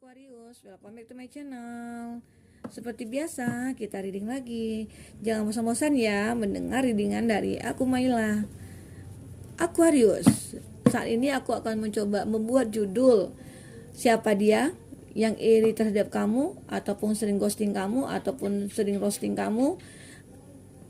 Aquarius, welcome back to my channel. Seperti biasa, kita reading lagi. Jangan bosan-bosan ya mendengar readingan dari aku, Maila. Aquarius, saat ini aku akan mencoba membuat judul siapa dia yang iri terhadap kamu, ataupun sering ghosting kamu, ataupun sering roasting kamu,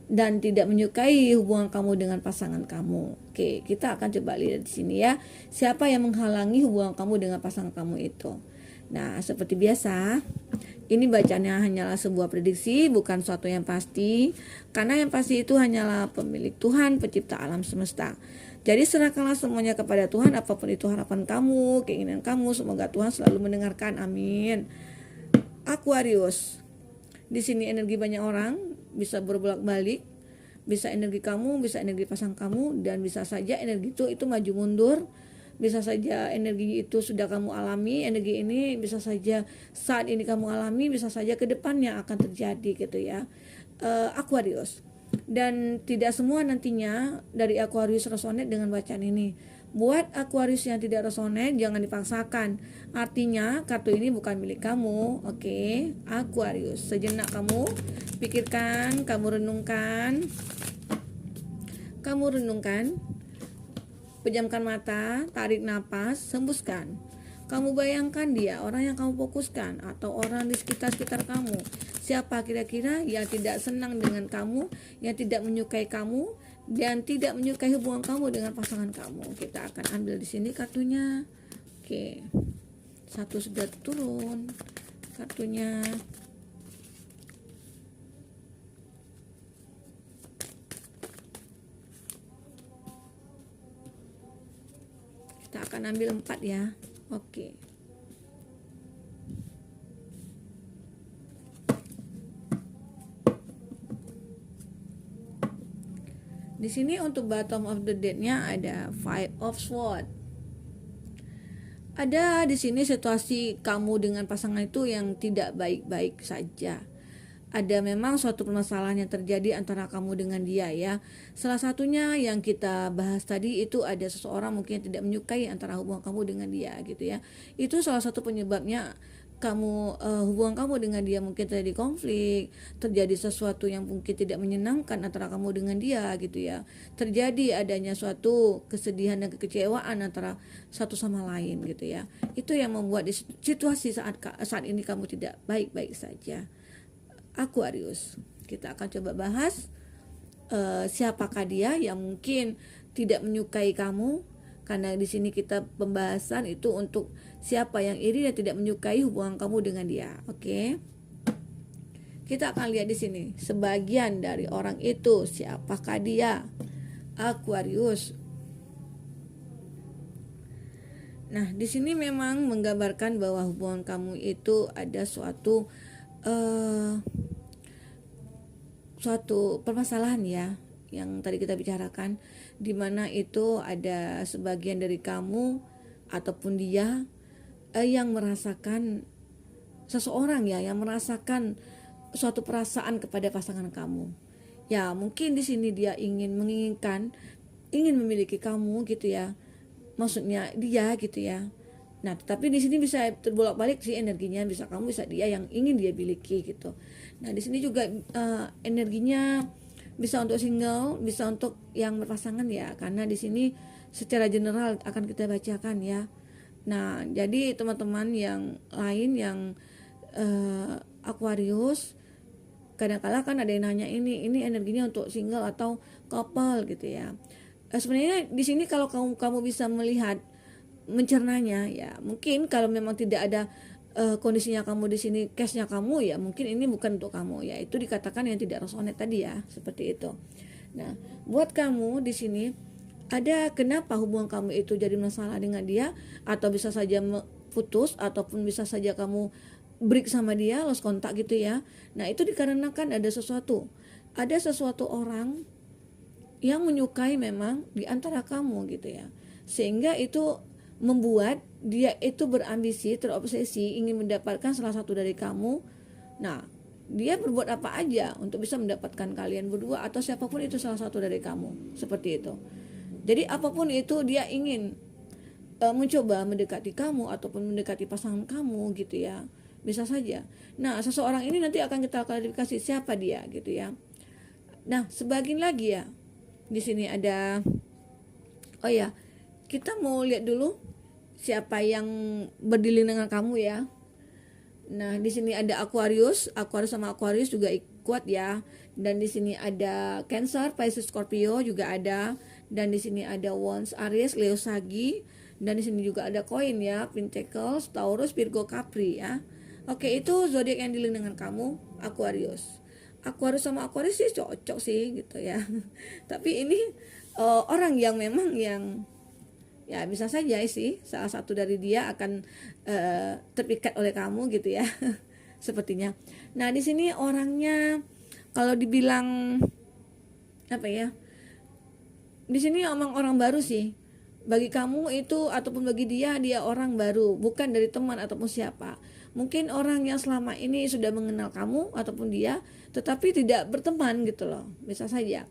dan tidak menyukai hubungan kamu dengan pasangan kamu. Oke, kita akan coba lihat di sini ya. Siapa yang menghalangi hubungan kamu dengan pasangan kamu itu? Nah, seperti biasa, ini bacanya hanyalah sebuah prediksi, bukan suatu yang pasti. Karena yang pasti itu hanyalah pemilik Tuhan, pencipta alam semesta. Jadi serahkanlah semuanya kepada Tuhan, apapun itu harapan kamu, keinginan kamu, semoga Tuhan selalu mendengarkan. Amin. Aquarius. Di sini energi banyak orang, bisa berbolak-balik, bisa energi kamu, bisa energi pasang kamu, dan bisa saja energi itu maju mundur, bisa saja energi itu sudah kamu alami, energi ini bisa saja saat ini kamu alami, bisa saja ke depannya akan terjadi gitu ya. Aquarius. Dan tidak semua nantinya dari Aquarius resonate dengan bacaan ini. Buat Aquarius yang tidak resonate, jangan dipaksakan. Artinya kartu ini bukan milik kamu. Oke, Aquarius, sejenak kamu pikirkan, kamu renungkan. Pejamkan mata, tarik napas, hembuskan. Kamu bayangkan dia, orang yang kamu fokuskan, atau orang di sekitar kamu. Siapa kira-kira yang tidak senang dengan kamu, yang tidak menyukai kamu, dan tidak menyukai hubungan kamu dengan pasangan kamu. Kita akan ambil di sini kartunya. Oke, satu sudah turun kartunya. Kita akan ambil 4 ya. Oke. Di sini untuk bottom of the deck-nya ada Five of Swords. Ada di sini situasi kamu dengan pasangan itu yang tidak baik-baik saja. Ada memang suatu permasalahan yang terjadi antara kamu dengan dia ya. Salah satunya yang kita bahas tadi itu ada seseorang mungkin yang tidak menyukai antara hubungan kamu dengan dia gitu ya. Itu salah satu penyebabnya kamu hubungan kamu dengan dia mungkin terjadi konflik, terjadi sesuatu yang mungkin tidak menyenangkan antara kamu dengan dia gitu ya. Terjadi adanya suatu kesedihan dan kekecewaan antara satu sama lain gitu ya. Itu yang membuat di situasi saat ini kamu tidak baik-baik saja. Aquarius, kita akan coba bahas siapakah dia yang mungkin tidak menyukai kamu, karena di sini kita pembahasan itu untuk siapa yang iri dan tidak menyukai hubungan kamu dengan dia. Oke. Kita akan lihat di sini sebagian dari orang itu siapakah dia, Aquarius. Nah, di sini memang menggambarkan bahwa hubungan kamu itu ada suatu permasalahan ya yang tadi kita bicarakan, di mana itu ada sebagian dari kamu ataupun dia yang merasakan seseorang ya, yang merasakan suatu perasaan kepada pasangan kamu. Ya, mungkin di sini dia ingin memiliki kamu gitu ya. Maksudnya dia gitu ya. Nah, tetapi di sini bisa terbolak-balik sih energinya, bisa kamu, bisa dia yang ingin dia miliki gitu. Nah, di sini juga energinya bisa untuk single, bisa untuk yang berpasangan ya, karena di sini secara general akan kita bacakan ya. Nah, jadi teman-teman yang lain yang Aquarius, kadang-kala kan ada yang nanya ini energinya untuk single atau couple gitu ya. Sebenarnya di sini kalau kamu bisa melihat, mencernanya ya, mungkin kalau memang tidak ada kondisinya kamu di sini, case-nya kamu ya, mungkin ini bukan untuk kamu ya, itu dikatakan yang tidak resonate tadi ya, seperti itu. Nah, buat kamu di sini ada kenapa hubungan kamu itu jadi masalah dengan dia, atau bisa saja putus, ataupun bisa saja kamu break sama dia, lost kontak gitu ya. Nah, itu dikarenakan ada sesuatu orang yang menyukai memang di antara kamu gitu ya, sehingga itu membuat dia itu berambisi, terobsesi ingin mendapatkan salah satu dari kamu. Nah, dia berbuat apa aja untuk bisa mendapatkan kalian berdua atau siapapun itu salah satu dari kamu, seperti itu. Jadi apapun itu dia ingin mencoba mendekati kamu ataupun mendekati pasangan kamu gitu ya, bisa saja. Nah, seseorang ini nanti akan kita klarifikasi siapa dia gitu ya. Nah, sebagian lagi ya, di sini ada, oh ya, kita mau lihat dulu siapa yang berdilin dengan kamu ya. Nah, di sini ada Aquarius, Aquarius sama Aquarius juga kuat ya. Dan di sini ada Cancer, Pisces, Scorpio juga ada. Dan di sini ada Wands, Aries, Leo, Sagi. Dan di sini juga ada koin ya, Pentacles, Taurus, Virgo, Capri ya. Oke, itu zodiak yang dealing dengan kamu, Aquarius. Aquarius sama Aquarius sih cocok sih gitu ya. Tapi ini orang yang memang yang ya bisa saja sih salah satu dari dia akan terpikat oleh kamu gitu ya. Sepertinya. Nah, di sini orangnya kalau dibilang apa ya? Di sini emang orang baru sih. Bagi kamu itu ataupun bagi dia orang baru, bukan dari teman ataupun siapa. Mungkin orang yang selama ini sudah mengenal kamu ataupun dia, tetapi tidak berteman gitu loh. Bisa saja.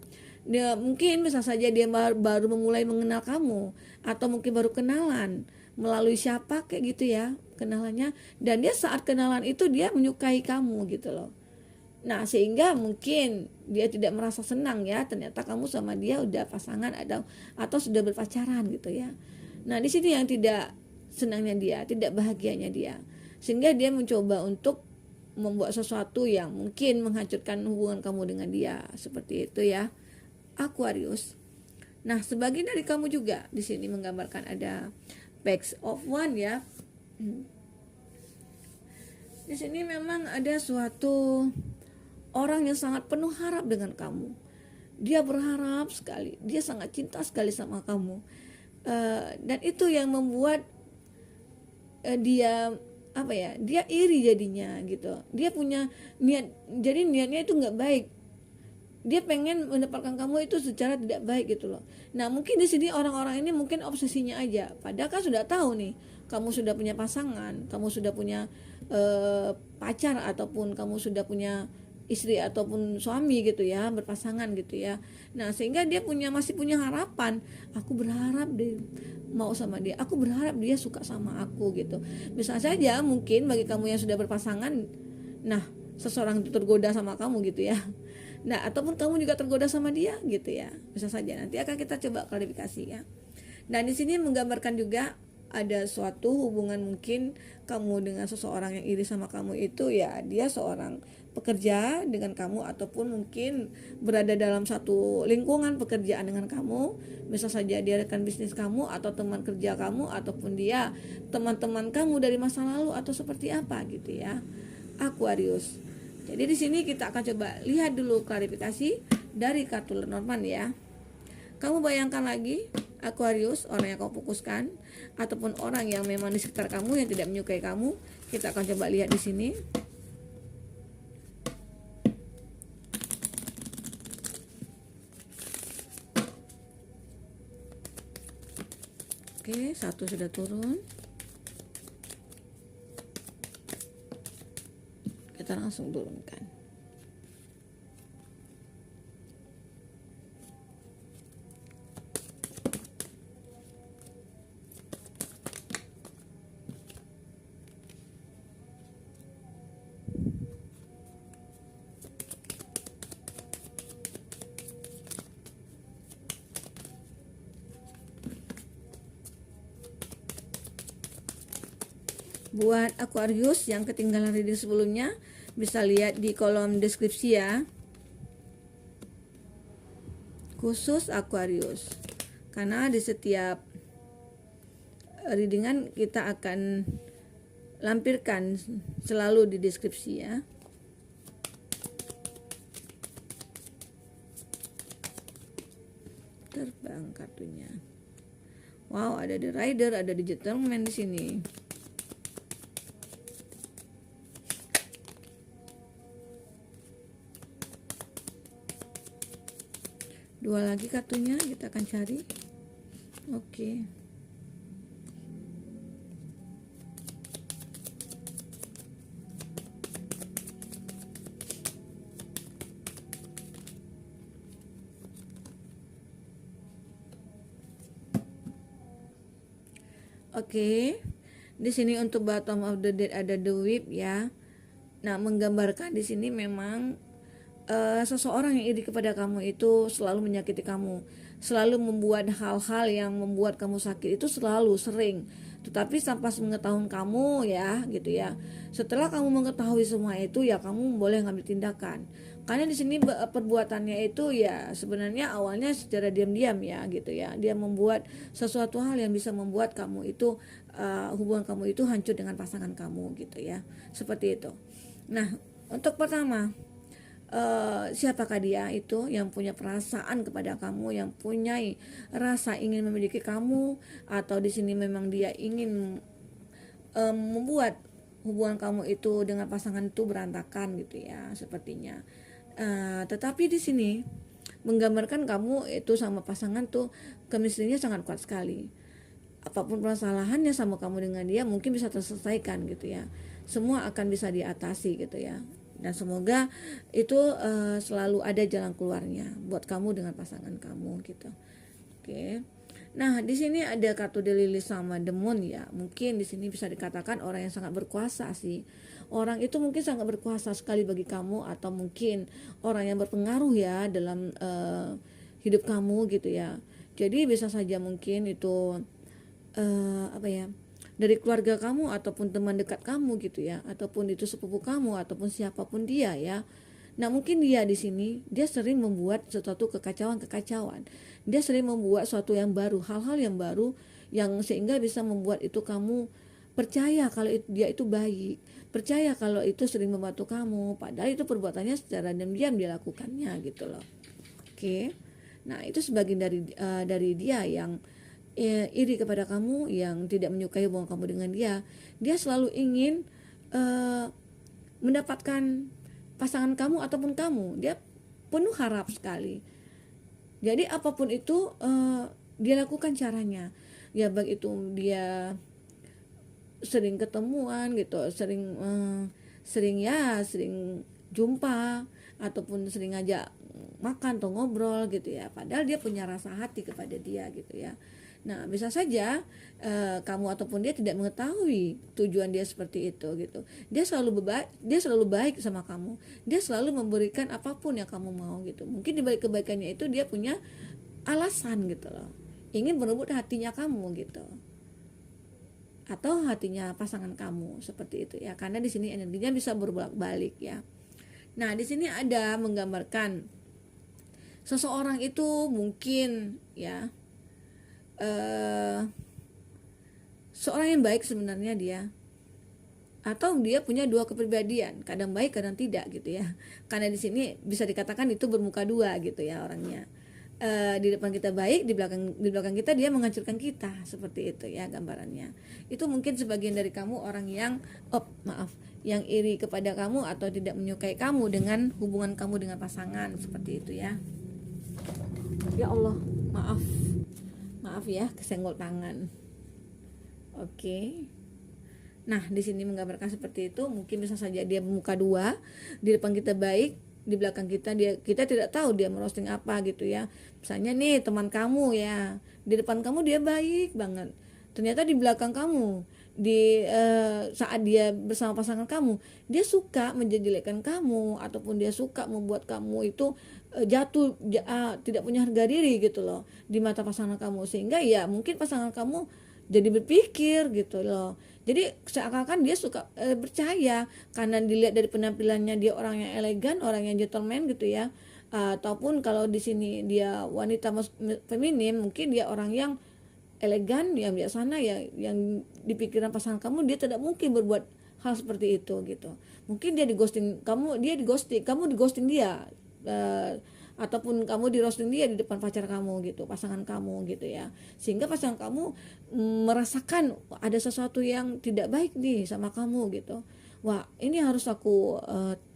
Dia mungkin bisa saja dia baru memulai mengenal kamu atau mungkin baru kenalan melalui siapa kayak gitu ya kenalannya, dan dia saat kenalan itu dia menyukai kamu gitu loh. Nah, sehingga mungkin dia tidak merasa senang ya, ternyata kamu sama dia udah pasangan atau sudah berpacaran gitu ya. Nah, di sini yang tidak senangnya dia, tidak bahagianya dia. Sehingga dia mencoba untuk membuat sesuatu yang mungkin menghancurkan hubungan kamu dengan dia, seperti itu ya. Aquarius. Nah, sebagian dari kamu juga di sini menggambarkan ada Page of One ya. Di sini memang ada suatu orang yang sangat penuh harap dengan kamu. Dia berharap sekali, dia sangat cinta sekali sama kamu. Dan itu yang membuat dia apa ya? Dia iri jadinya gitu. Dia punya niat, jadi niatnya itu nggak baik. Dia pengen mendapatkan kamu itu secara tidak baik gitu loh. Nah, mungkin di sini orang-orang ini mungkin obsesinya aja. Padahal kan sudah tahu nih, kamu sudah punya pasangan, kamu sudah punya pacar ataupun kamu sudah punya istri ataupun suami gitu ya, berpasangan gitu ya. Nah, sehingga dia masih punya harapan. Aku berharap dia mau sama dia. Aku berharap dia suka sama aku gitu. Bisa saja mungkin bagi kamu yang sudah berpasangan, nah, seseorang itu tergoda sama kamu gitu ya. Nah, ataupun kamu juga tergoda sama dia gitu ya. Bisa saja, nanti akan kita coba klarifikasi ya. Dan di sini menggambarkan juga ada suatu hubungan mungkin kamu dengan seseorang yang iri sama kamu itu ya, dia seorang pekerja dengan kamu ataupun mungkin berada dalam satu lingkungan pekerjaan dengan kamu. Bisa saja dia rekan bisnis kamu atau teman kerja kamu ataupun dia teman-teman kamu dari masa lalu atau seperti apa gitu ya. Aquarius. Jadi di sini kita akan coba lihat dulu klarifikasi dari kartu Lenormand ya. Kamu bayangkan lagi Aquarius, orang yang kamu fokuskan ataupun orang yang memang di sekitar kamu yang tidak menyukai kamu. Kita akan coba lihat di sini. Oke, satu sudah turun. Kita langsung turunkan. Buat Aquarius yang ketinggalan reading sebelumnya, bisa lihat di kolom deskripsi ya. Khusus Aquarius. Karena di setiap readingan kita akan lampirkan selalu di deskripsi ya. Terbang kartunya. Wow, ada The Rider, ada The Gentleman di sini. Dua lagi kartunya kita akan cari. Oke. Oke. Di sini untuk bottom of the deck ada the whip ya. Nah, menggambarkan di sini memang seseorang yang iri kepada kamu itu selalu menyakiti kamu, selalu membuat hal-hal yang membuat kamu sakit, itu selalu sering. Tetapi tanpa mengetahui kamu ya gitu ya. Setelah kamu mengetahui semua itu ya kamu boleh ngambil tindakan. Karena di sini perbuatannya itu ya sebenarnya awalnya secara diam-diam ya gitu ya. Dia membuat sesuatu hal yang bisa membuat kamu itu hubungan kamu itu hancur dengan pasangan kamu gitu ya. Seperti itu. Nah, untuk pertama, siapakah dia itu yang punya perasaan kepada kamu, yang punya rasa ingin memiliki kamu, atau di sini memang dia ingin membuat hubungan kamu itu dengan pasangan itu berantakan gitu ya sepertinya. Tetapi di sini menggambarkan kamu itu sama pasangan tuh chemistry-nya sangat kuat sekali. Apapun permasalahannya sama kamu dengan dia mungkin bisa terselesaikan gitu ya. Semua akan bisa diatasi gitu ya. Dan semoga itu selalu ada jalan keluarnya buat kamu dengan pasangan kamu gitu. Oke. Nah, di sini ada kartu The Lily sama The Moon ya. Mungkin di sini bisa dikatakan orang yang sangat berkuasa sih. Orang itu mungkin sangat berkuasa sekali bagi kamu, atau mungkin orang yang berpengaruh ya dalam hidup kamu gitu ya. Jadi bisa saja mungkin itu apa ya, dari keluarga kamu ataupun teman dekat kamu gitu ya, ataupun itu sepupu kamu ataupun siapapun dia ya. Nah, mungkin dia di sini dia sering membuat sesuatu kekacauan. Dia sering membuat sesuatu yang baru, hal-hal yang baru yang sehingga bisa membuat itu kamu percaya kalau dia itu baik, percaya kalau itu sering membantu kamu, padahal itu perbuatannya secara diam-diam dia lakukannya gitu loh. Oke. Nah, itu sebagian dari dia yang iri kepada kamu, yang tidak menyukai hubungan kamu dengan dia. Dia selalu ingin mendapatkan pasangan kamu ataupun kamu. Dia penuh harap sekali. Jadi apapun itu dia lakukan caranya. Ya baik itu dia sering ketemuan gitu, sering jumpa ataupun sering ngajak makan atau ngobrol gitu ya. Padahal dia punya rasa hati kepada dia gitu ya. Nah, bisa saja kamu ataupun dia tidak mengetahui tujuan dia seperti itu gitu. Dia selalu baik sama kamu. Dia selalu memberikan apapun yang kamu mau gitu. Mungkin di balik kebaikannya itu dia punya alasan gitu loh. Ingin merebut hatinya kamu gitu. Atau hatinya pasangan kamu seperti itu ya. Karena di sini energinya bisa berbolak-balik ya. Nah, di sini ada menggambarkan seseorang itu mungkin ya seorang yang baik sebenarnya dia, atau dia punya dua kepribadian, kadang baik kadang tidak gitu ya. Karena di sini bisa dikatakan itu bermuka dua gitu ya orangnya. Di depan kita baik, di belakang kita dia menghancurkan kita, seperti itu ya gambarannya. Itu mungkin sebagian dari kamu orang yang yang iri kepada kamu atau tidak menyukai kamu dengan hubungan kamu dengan pasangan, seperti itu ya. Ya Allah, maaf ya, kesenggol tangan. Oke. Nah, di sini menggambarkan seperti itu. Mungkin bisa saja dia bermuka dua, di depan kita baik, di belakang kita tidak tahu dia merosting apa gitu ya. Misalnya nih teman kamu ya, di depan kamu dia baik banget, ternyata di belakang kamu saat dia bersama pasangan kamu, dia suka menjelekkan kamu, ataupun dia suka membuat kamu itu jatuh tidak punya harga diri gitu loh di mata pasangan kamu, sehingga ya mungkin pasangan kamu jadi berpikir gitu loh. Jadi seakan-akan dia suka percaya karena dilihat dari penampilannya dia orang yang elegan, orang yang gentleman gitu ya. Ataupun kalau di sini dia wanita feminim, mungkin dia orang yang elegan, yang bijaksana ya, yang di pikiran pasangan kamu dia tidak mungkin berbuat hal seperti itu gitu. Mungkin dia digosting kamu, kamu digosting dia, ataupun kamu di roasting dia di depan pacar kamu gitu, pasangan kamu gitu ya, sehingga pasangan kamu merasakan ada sesuatu yang tidak baik nih sama kamu gitu. Wah, ini harus aku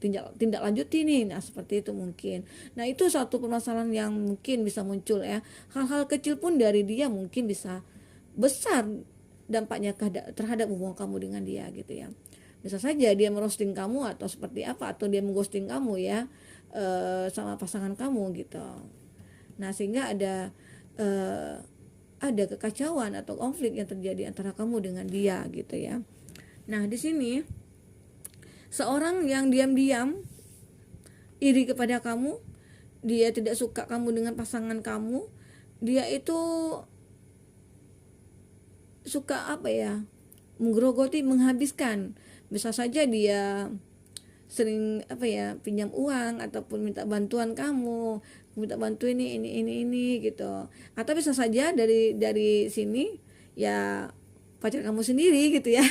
tindak lanjuti nih. Nah, seperti itu mungkin. Nah, itu satu permasalahan yang mungkin bisa muncul ya. Hal-hal kecil pun dari dia mungkin bisa besar dampaknya terhadap hubungan kamu dengan dia gitu ya. Bisa saja dia merosting kamu atau seperti apa, atau dia mengghosting kamu ya sama pasangan kamu gitu. Nah, sehingga ada kekacauan atau konflik yang terjadi antara kamu dengan dia gitu ya. Nah, di sini seorang yang diam-diam iri kepada kamu, dia tidak suka kamu dengan pasangan kamu, dia itu suka apa ya, menggerogoti, menghabiskan. Bisa saja dia sering apa ya, pinjam uang ataupun minta bantuan kamu, minta bantu ini gitu. Atau bisa saja dari sini ya pacar kamu sendiri gitu ya.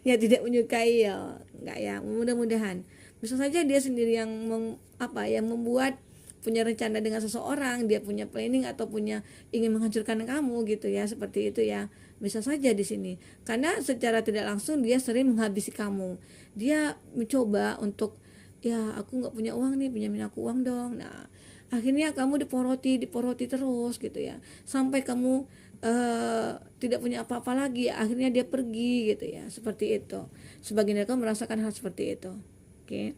Ya tidak menyukai ya, enggak ya, mudah-mudahan. Bisa saja dia sendiri yang yang membuat punya rencana dengan seseorang, dia punya planning atau punya ingin menghancurkan kamu gitu ya, seperti itu ya. Bisa saja di sini. Karena secara tidak langsung dia sering menghabisi kamu. Dia mencoba untuk, ya aku nggak punya uang nih, pinjamin aku uang dong. Nah, akhirnya kamu diporoti terus gitu ya. Sampai kamu tidak punya apa-apa lagi, akhirnya dia pergi gitu ya, seperti itu. Sebagian dari kamu merasakan hal seperti itu. Oke.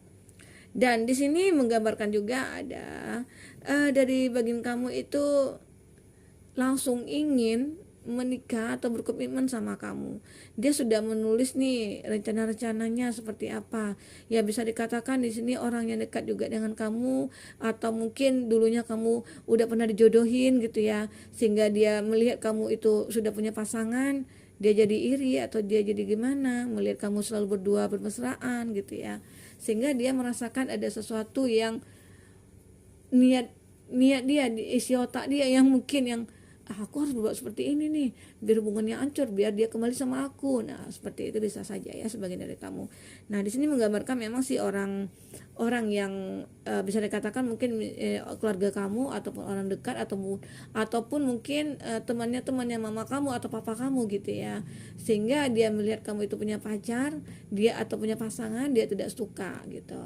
Dan di sini menggambarkan juga ada dari bagian kamu itu langsung ingin menikah atau berkomitmen sama kamu. Dia sudah menulis nih rencana-rencananya seperti apa. Ya bisa dikatakan di sini orang yang dekat juga dengan kamu, atau mungkin dulunya kamu udah pernah dijodohin gitu ya, sehingga dia melihat kamu itu sudah punya pasangan, dia jadi iri atau dia jadi gimana melihat kamu selalu berdua bermesraan gitu ya, sehingga dia merasakan ada sesuatu yang niat dia di isi otak dia yang mungkin yang aku harus berbuat seperti ini nih biar hubungannya hancur, biar dia kembali sama aku. Nah seperti itu bisa saja ya sebagian dari kamu. Nah di sini menggambarkan memang si orang yang bisa dikatakan mungkin keluarga kamu ataupun orang dekat ataupun mungkin temannya mama kamu atau papa kamu gitu ya, sehingga dia melihat kamu itu punya pacar dia atau punya pasangan, dia tidak suka gitu.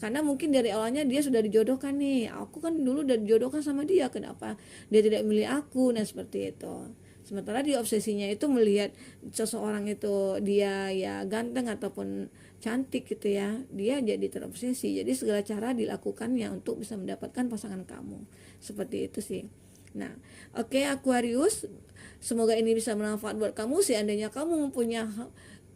Karena mungkin dari awalnya dia sudah dijodohkan nih, aku kan dulu udah dijodohkan sama dia, kenapa dia tidak milih aku. Nah seperti itu. Sementara dia obsesinya itu melihat seseorang itu dia ya ganteng ataupun cantik gitu ya, dia jadi terobsesi, jadi segala cara dilakukannya untuk bisa mendapatkan pasangan kamu. Seperti itu sih. Nah oke, Aquarius, semoga ini bisa bermanfaat buat kamu. Seandainya kamu mempunyai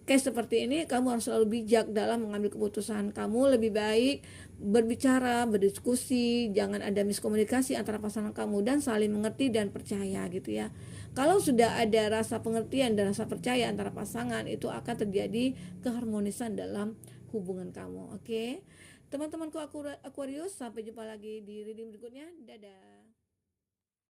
case seperti ini, kamu harus selalu bijak dalam mengambil keputusan. Kamu lebih baik berbicara, berdiskusi, jangan ada miskomunikasi antara pasangan kamu, dan saling mengerti dan percaya gitu ya. Kalau sudah ada rasa pengertian dan rasa percaya antara pasangan, itu akan terjadi keharmonisan dalam hubungan kamu. Oke, teman-temanku Aquarius, sampai jumpa lagi di reading berikutnya. Dadah.